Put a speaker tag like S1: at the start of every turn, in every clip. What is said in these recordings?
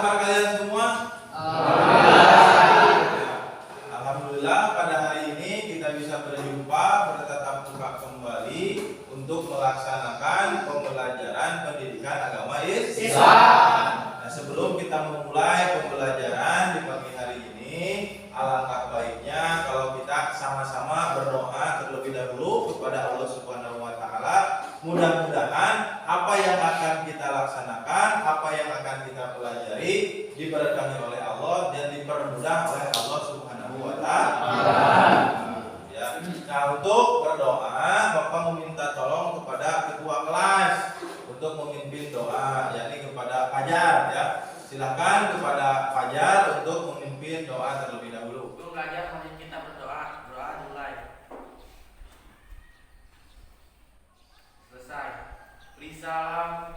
S1: kabar kalian semua? Alhamdulillah pada hari ini kita bisa berjumpa, bertatap muka kembali untuk melaksanakan pembelajaran pendidikan agama Islam. Nah, sebelum kita memulai pembelajaran di pagi hari ini, alangkah baiknya kalau kita sama-sama berdoa terlebih dahulu kepada Allah Subhanahu wa taala. Mudah-mudahan apa yang akan kita laksanakan, apa yang akan kita pelajari diberkahi oleh Allah dan dipermudah oleh Allah Subhanahu wa taala. Ya. Nah, untuk berdoa, Bapak meminta tolong kepada ketua kelas untuk memimpin doa, yakni kepada Fajar ya. Silakan kepada Fajar untuk memimpin doa terlebih dahulu.
S2: Belum belajar, mari kita berdoa. Doa mulai. Selesai. Beri salam.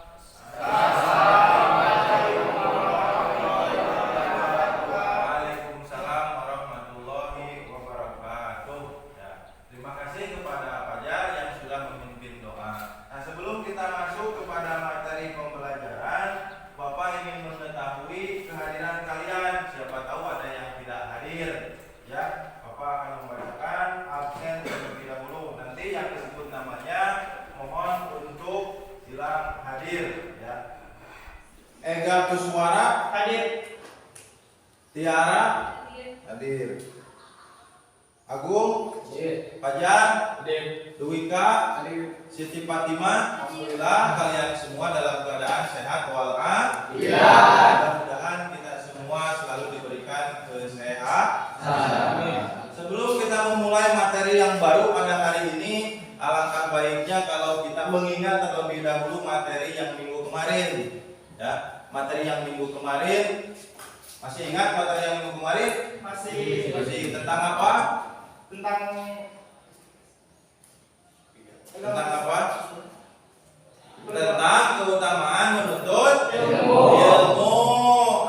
S2: Waalaikumsalam warahmatullahi wabarakatuh. Ya. Terima kasih kepada Fajar yang sudah memimpin doa. Nah, sebelum kita masuk kepada materi pembelajaran, Bapak ingin mengetahui kehadiran kalian. Siapa tahu ada yang tidak hadir. Ya, Bapak akan membacakan absen terlebih dahulu. Nanti yang disebut namanya mohon untuk bilang hadir. Ya.
S1: Ega Kuswara
S2: Hadir.
S1: Tiara hadir. Agung Fajar Duwika Siti Fatimah. Alhamdulillah kalian semua dalam keadaan sehat walafiat. Mudah-mudahan kita semua selalu diberikan kesehatan. Sebelum kita memulai materi yang baru pada hari ini, alangkah baiknya kalau kita mengingat terlebih dahulu materi yang minggu kemarin. Ya, materi yang minggu kemarin, masih ingat materi yang minggu kemarin? Masih. Tentang apa? Tentang apa? Tentang keutamaan menuntut ilmu.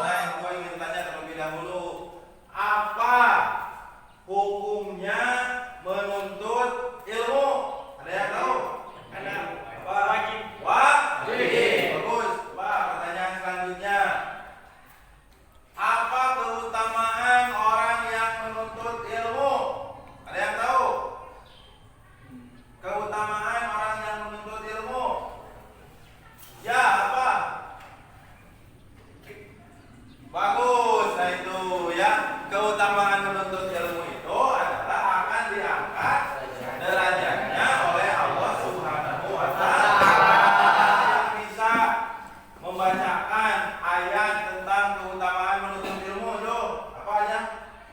S1: Nah, gue ingin tanya terlebih dahulu, apa hukumnya menuntut ilmu? Ada yang tahu? Ada. Apa? Wajib. Bagus. Pak, pertanyaan selanjutnya. Apa keutamaan orang yang menuntut ilmu? Ada yang tahu? Keutamaan orang yang menuntut ilmu? Ya, apa? Bagus. Nah, itu ya. Keutamaan menuntut ilmu itu adalah akan diangkat derajatnya oleh Allah Subhanahu wa taala. Yang bisa membacakan ayat tentang keutamaan menuntut ilmu itu apa aja?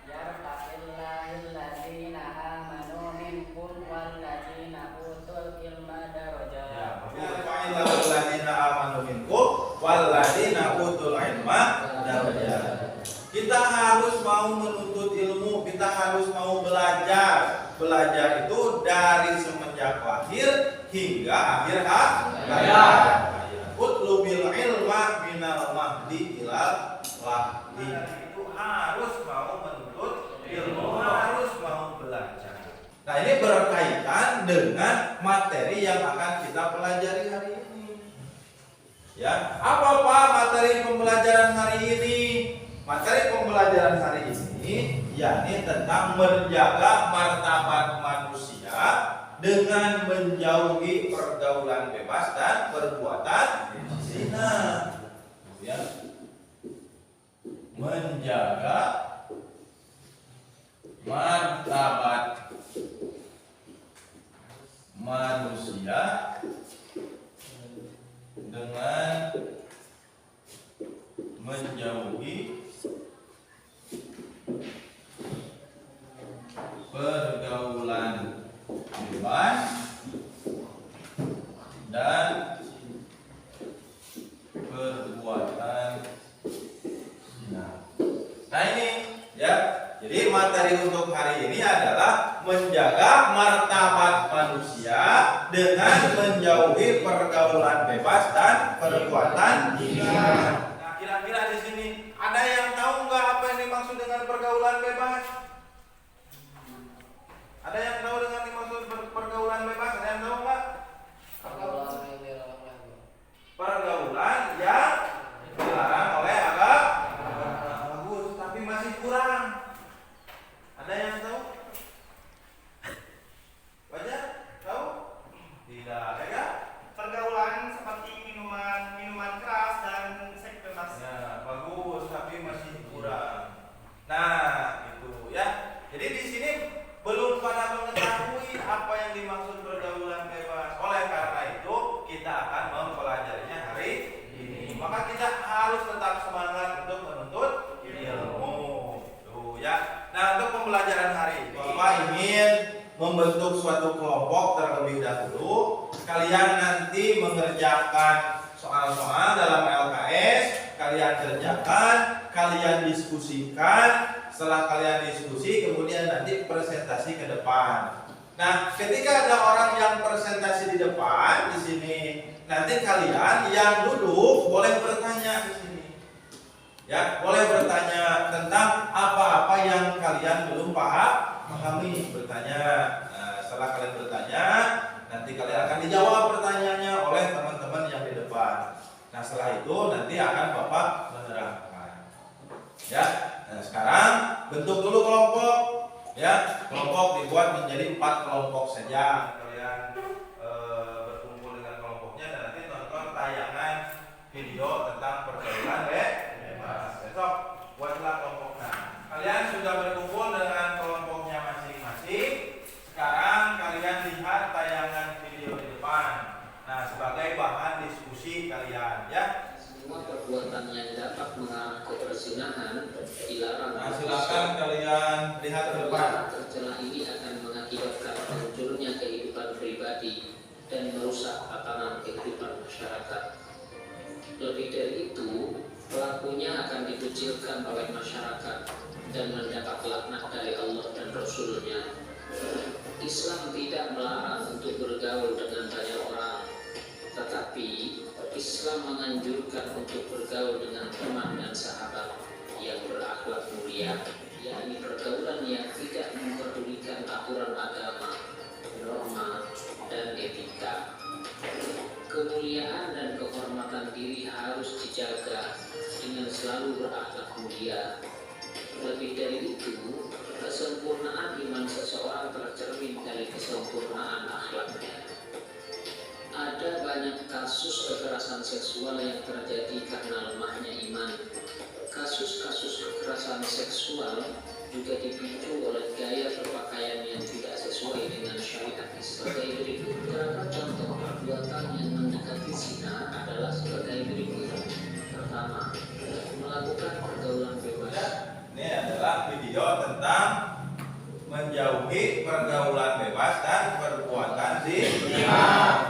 S3: Yarfa'illahilladzina amanu minkum walladzina utul ilma darajat.
S1: Yarfa'illahilladzina amanu minkum walladzina utul ilma darajat. Kita harus mau menuntut ilmu, kita harus mau belajar. Belajar itu dari semenjak lahir hingga akhir hayat. Utlubil ilma minal mahdi ilal lahdi. Itu harus mau menuntut ilmu, harus mau belajar. Nah, ini berkaitan dengan materi yang akan kita pelajari hari ini. Ya, apa Pak materi pembelajaran hari ini? Materi pembelajaran hari ini yakni tentang menjaga martabat manusia dengan menjauhi pergaulan bebas dan perbuatan zina. Ya. Menjaga martabat manusia dengan menjauhi pergaulan bebas dan perbuatan zina. Nah, ini ya. Jadi materi untuk hari ini adalah menjaga martabat manusia dengan menjauhi pergaulan bebas dan perbuatan zina. Nah, kira-kira di sini ada yang tahu nggak apa yang dimaksud dengan pergaulan bebas? Ada yang tahu dengan dimaksud pergaulan bebas? Ada yang tahu nggak? Pergaulan yang dilarang oleh agama. membentuk suatu kelompok terlebih dahulu. Kalian nanti mengerjakan soal-soal dalam LKS, kalian kerjakan, kalian diskusikan. Setelah kalian diskusi, kemudian nanti presentasi ke depan. Nah, ketika ada orang yang presentasi di depan di sini, nanti kalian yang duduk boleh bertanya di sini. Ya, boleh bertanya tentang apa-apa yang kalian belum pahami, bertanya. Nah, setelah kalian bertanya, nanti kalian akan dijawab pertanyaannya oleh teman-teman yang di depan. Nah, setelah itu nanti akan Bapak menerangkan. Ya, nah sekarang bentuk dulu kelompok. Ya, kelompok dibuat menjadi 4 kelompok saja.
S2: Kalian berkumpul dengan kelompoknya dan nanti nonton tayangan video tentang pergaulan bebas. Besok buatlah kelompoknya. Kalian sudah berkumpul dengan kelompoknya masing-masing. Sekarang kalian lihat tayangan video di depan. Nah, sebagai bahan diskusi kalian, ya.
S4: Semua perbuatan yang dapat mengarah ke perzinahan dilarang.
S1: Nah, silakan kalian lihat ke depan.
S4: Perbuatan tercela ini akan mengakibatkan munculnya kehidupan pribadi dan merusak tatanan kehidupan masyarakat. Lebih dari itu, pelakunya akan dikucilkan oleh masyarakat dan mendapat laknat dari Allah dan Rasul-Nya. Islam tidak melarang untuk bergaul dengan banyak orang, tetapi Islam menganjurkan untuk bergaul dengan teman dan sahabat yang berakhlak mulia, yakni pergaulan yang tidak memperdulikan aturan agama, norma, dan etika. Kemuliaan dan kehormatan diri harus dijaga dengan selalu berakhlak mulia. Lebih dari itu, kesempurnaan iman seseorang tercermin dari kesempurnaan akhlaknya. Ada banyak kasus kekerasan seksual yang terjadi karena lemahnya iman. Kasus-kasus kekerasan seksual juga dipicu oleh gaya berpakaian yang tidak sesuai dengan syariat Islam. Sebagai berikut, beberapa contoh perbuatan yang mendekati zina adalah sebagai berikut. Pertama, melakukan pergaulan bebas.
S1: Ini adalah video tentang menjauhi pergaulan bebas dan perbuatan zina.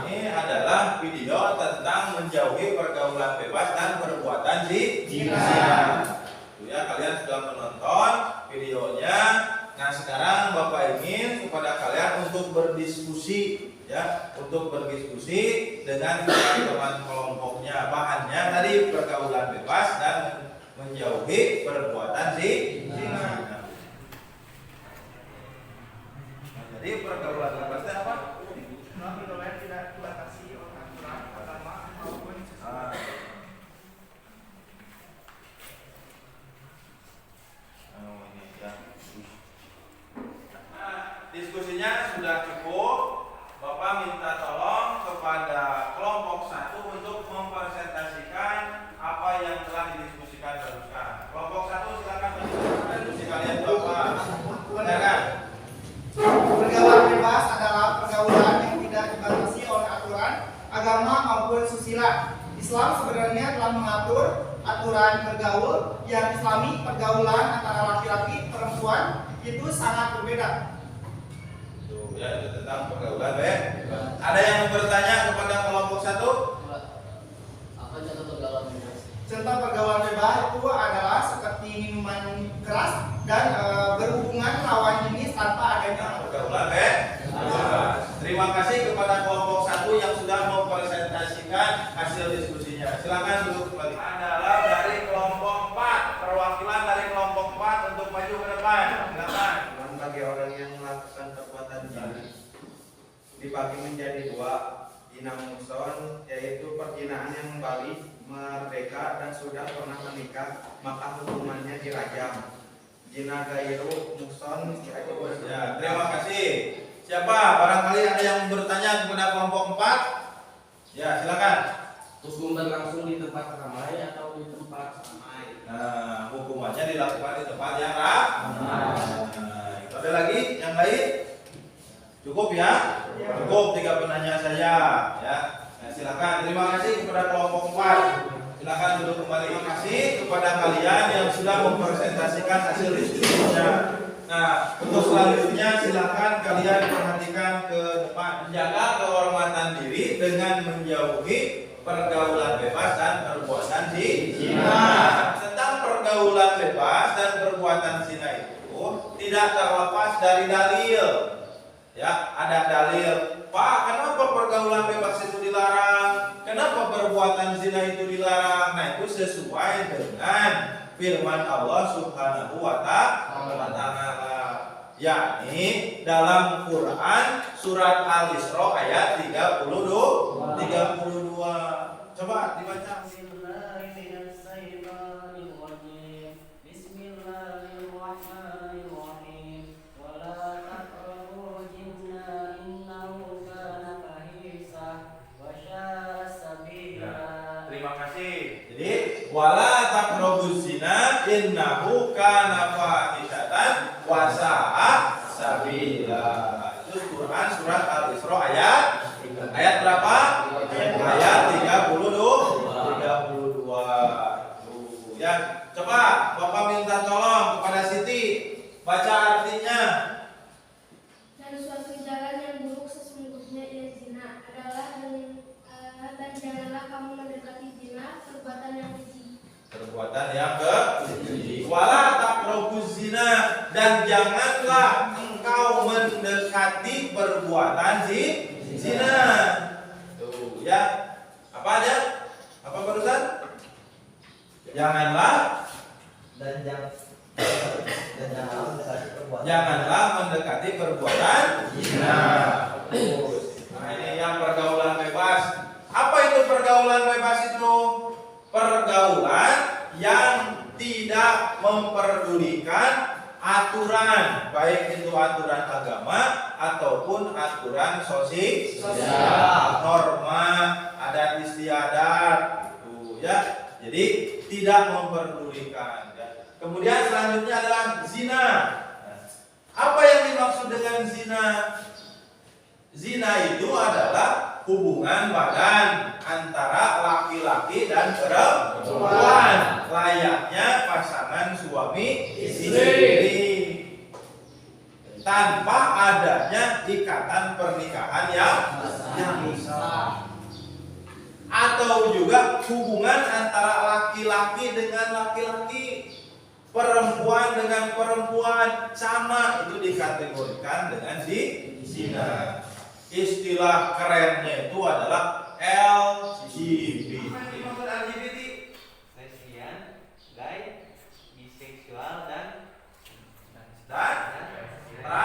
S1: Ini adalah video tentang menjauhi pergaulan bebas dan perbuatan zina. Ya, kalian sudah menonton videonya. Nah, sekarang Bapak ingin kepada kalian untuk berdiskusi, ya, untuk berdiskusi dengan teman-teman kelompoknya. Bahannya tadi pergaulan bebas dan menjauhi perbuatan zina.
S2: Jadi pergaulan bebasnya apa?
S5: Pergaulan tidak dibatasi oleh aturan agama maupun sesuatu.
S2: Diskusinya sudah cukup. Bapak minta tolong kepada kelompok 1 untuk mempresentasikan apa yang telah didiskusikan barusan. Kelompok 1 silakan mendiskusikan diskusi kalian Bapak. Silakan.
S5: Pergaulan bebas adalah pergaulan yang tidak dibatasi oleh aturan agama maupun susila. Islam sebenarnya telah mengatur aturan bergaul yang Islami. Pergaulan antara laki-laki perempuan itu sangat berbeda.
S1: Tuh, ya, itu tentang pergaulan bebas. Ada yang bertanya kepada kelompok 1?
S3: Apa contoh pergaulan bebas?
S5: Contoh pergaulan bebas itu adalah seperti minuman keras dan berhubungan lawan jenis tanpa adanya
S1: Pergaulan bebas. Terima kasih kepada kelompok 1 yang sudah mempresentasikan hasil diskusinya. Silakan duduk kembali.
S2: Adalah dari kelompok 4, perwakilan dari kelompok 4 untuk maju ke depan. Silakan.
S6: Bagi orang yang melakukan perbuatan zina dibagi menjadi 2, zina muhson, yaitu perzinaan yang kembali merdeka dan sudah pernah menikah, maka hukumannya dirajam. Zina gairu muhson, yaitu
S1: Ya, terima kasih. Siapa? Barangkali ada yang bertanya kepada kelompok 4? Ya, silakan.
S7: Hukum berlangsung di tempat ramai atau di tempat ramai?
S1: Nah, hukumannya dilakukan di tempat yang ramai. Nah, itu ada lagi yang lain? Cukup ya? Cukup 3 penanya saja, ya. Nah, silakan. Terima kasih kepada kelompok 4. Silakan duduk kembali. Terima kasih kepada kalian yang sudah mempresentasikan hasil diskusinya. Nah, untuk selanjutnya silakan kalian perhatikan ke depan, menjaga kehormatan diri dengan menjauhi pergaulan bebas dan perbuatan zina. Tentang pergaulan bebas dan perbuatan zina itu tidak terlepas dari dalil. Ya, ada dalil. Pak, kenapa pergaulan bebas itu dilarang? Kenapa perbuatan zina itu dilarang? Nah, itu sesuai dengan firman Allah Subhanahu wa Ta'ala, yakni dalam Quran surat Al-Isra ayat 32. Coba dibaca.
S2: Terima kasih.
S1: Jadi wala taqrabuz zina innahu kana fahishatan wa sa'a sabila. Itu Quran surat Al-Isra ayat berapa? Ayat 32. Tuh, ya. Coba Bapak minta tolong kepada Siti baca artinya.
S8: Dan suatu jalan yang buruk sesungguhnya ia zina adalah dan janganlah kamu mendekati zina, perbuatan yang keji.
S1: Perbuatan yang keji. Wala taqrabuz zina, dan janganlah engkau mendekati perbuatan zina. Tuh ya. Apa aja? Apa barusan? Janganlah janganlah mendekati perbuatan zina. Nah, ini yang pergaulan bebas. Apa itu pergaulan bebas itu? Pergaulan yang tidak memperdulikan aturan, baik itu aturan agama ataupun aturan sosial, norma, adat istiadat, gitu ya. Jadi tidak memperdulikan. Ya. Kemudian selanjutnya adalah zina. Apa yang dimaksud dengan zina? Zina itu adalah hubungan badan antara laki-laki dan perempuan, layaknya pasangan suami istri, tanpa adanya ikatan pernikahan yang sah. Atau juga hubungan antara laki-laki dengan laki-laki, perempuan dengan perempuan, sama, itu dikategorikan dengan zina. Istilah kerennya itu adalah LGBT.
S2: Dimaksud LGBT
S7: lesbian, gay, biseksual dan
S2: transgender.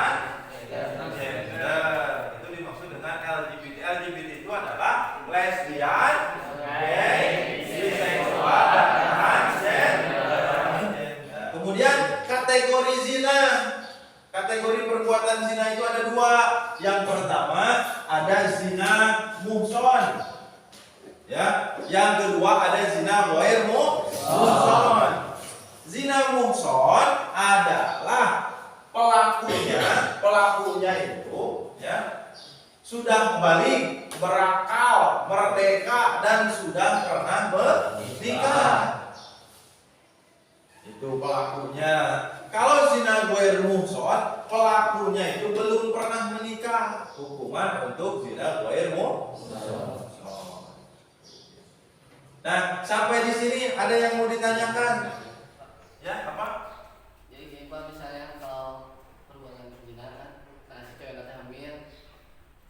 S2: Itu dimaksud dengan LGBT. LGBT itu adalah lesbian, gay, biseksual, dan transgender.
S1: Kemudian kategori zina. Kategori perbuatan zina itu ada dua. Yang pertama ada zina muhson, ya. Yang kedua ada zina ghair muhson. Zina muhson adalah pelakunya itu, ya, sudah balik, berakal, merdeka, dan sudah pernah menikah. Itu pelakunya. Kalau zina ghair muhson, pelakunya itu belum pernah menikah. Hukuman untuk zina ghair muhson. Nah, sampai di sini ada yang mau ditanyakan?
S2: Ya, apa?
S3: Jadi Pak, misalnya kalau perbuatan berzina kan, nah si cewek nanti hamil,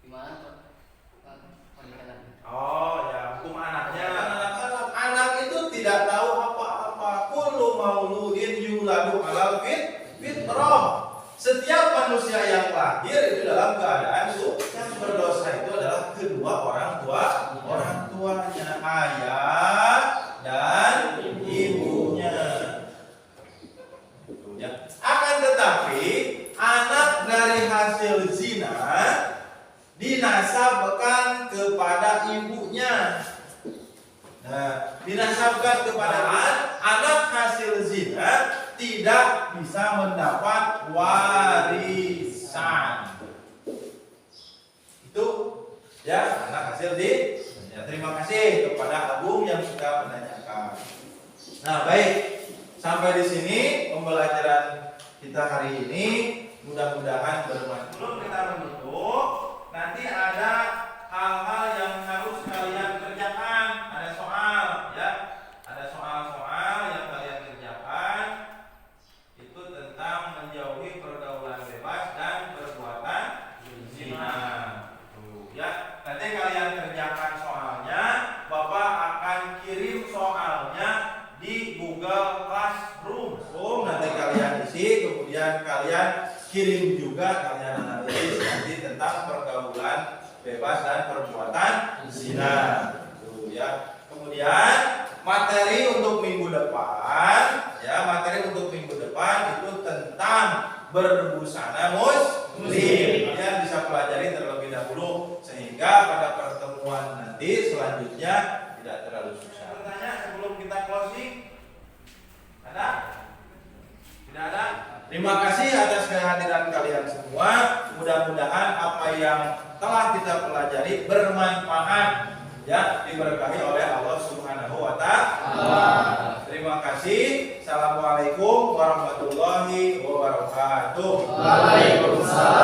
S3: gimana pernikahan?
S2: Oh, ya, hukum anaknya.
S1: Anak itu tidak tahu apa-apa. Kullu mauludin yuladu alal fitrah. Setiap manusia yang lahir itu dalam keadaan yang berdosa itu adalah kedua orang tuanya, ayah dan ibunya. Akan tetapi anak dari hasil zina dinasabkan kepada ibunya. Nah, dinasabkan kepada anak hasil zina tidak bisa mendapat warisan. Itu ya anak hasil zina. Ya, terima kasih kepada Agung yang sudah menanyakan. Nah, baik. Sampai di sini pembelajaran kita hari ini mudah-mudahan bermanfaat.
S2: Sebelum kita menutup, nanti ada hal-hal yang harus kalian kerjakan. Ada soal, ya. Ada soal-soal yang kalian kerjakan. Itu tentang menjauhi pergaulan bebas dan perbuatan zina. Tuh, ya. Nanti kalian kerjakan soalnya. Bapak akan kirim soalnya di Google Classroom.
S1: Nanti kalian isi, kemudian kalian kirim juga, kalian analisis nanti tentang pergaulan bebas dan perbuatan zina. Tuh, ya. Kemudian materi untuk minggu depan, ya, materi untuk minggu depan itu tentang berbusana muslim. Kalian bisa pelajari terlebih dahulu sehingga pada pertemuan nanti selanjutnya tidak terlalu susah.
S2: Bertanya sebelum kita closing? Ada? Tidak ada?
S1: Terima kasih atas kehadiran kalian semua. Mudah-mudahan apa yang telah kita pelajari bermanfaat, ya, diberkahi oleh Allah Subhanahu wa taala. Terima kasih. Assalamualaikum warahmatullahi wabarakatuh.
S5: Waalaikumsalam.